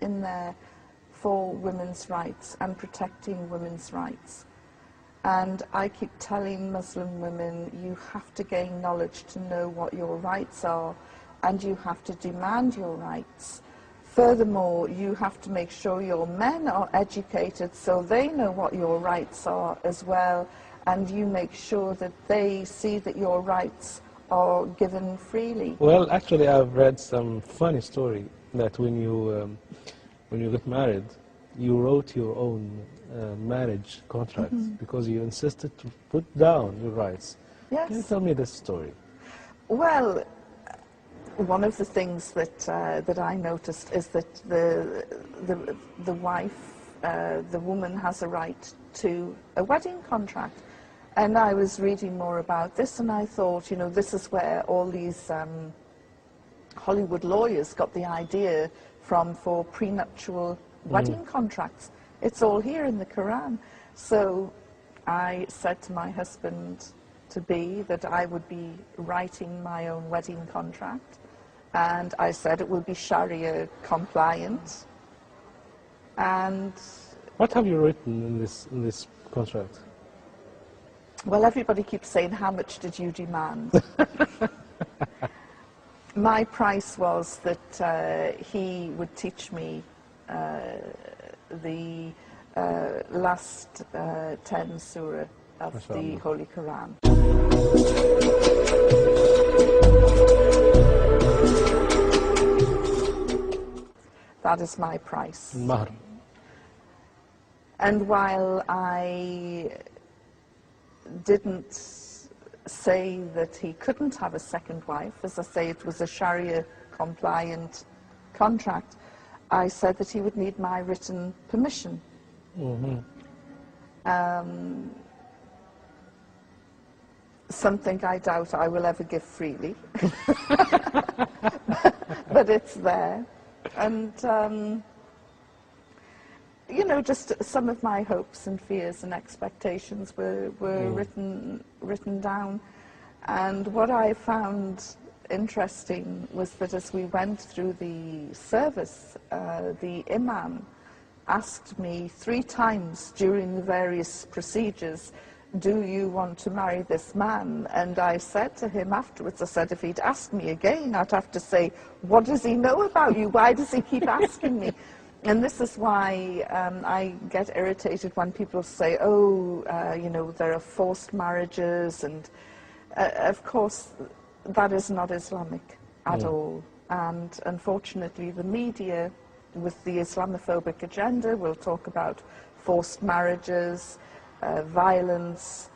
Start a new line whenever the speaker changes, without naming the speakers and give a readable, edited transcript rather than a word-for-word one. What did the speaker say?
in there for women's rights and protecting women's rights. And I keep telling Muslim women, you have to gain knowledge to know what your rights are, and you have to demand your rights. Furthermore, you have to make sure your men are educated so they know what your rights are as well, and you make sure that they see that your rights are given freely.
Well, actually, I've read some funny story that when you get married, you wrote your own marriage contract because you insisted to put down your rights.
Yes.
Can you tell me this story?
Well, one of the things that I noticed is that the wife, the woman, has a right to a wedding contract. And I was reading more about this, and I thought, you know, this is where all these Hollywood lawyers got the idea from for prenuptial wedding contracts. It's all here in the Quran. So I said to my husband-to-be that I would be writing my own wedding contract, and I said it will be Sharia compliant. And
what have you written in this contract?
Well, everybody keeps saying, how much did you demand? My price was that he would teach me the last 10 surah of the Holy Quran. That is my price.
Mahr.
And while I didn't say that he couldn't have a second wife, as I say, it was a Sharia compliant contract, I said that he would need my written permission. Something I doubt I will ever give freely, but it's there. And you know, just some of my hopes and fears and expectations were written down. And what I found interesting was that as we went through the service, the imam asked me 3 times during the various procedures, do you want to marry this man? And I said to him afterwards, I said, if he'd asked me again, I'd have to say, what does he know about you? Why does he keep asking me? And this is why I get irritated when people say, oh, you know, there are forced marriages, and of course that is not Islamic at all. And unfortunately the media, with the Islamophobic agenda, will talk about forced marriages, violence,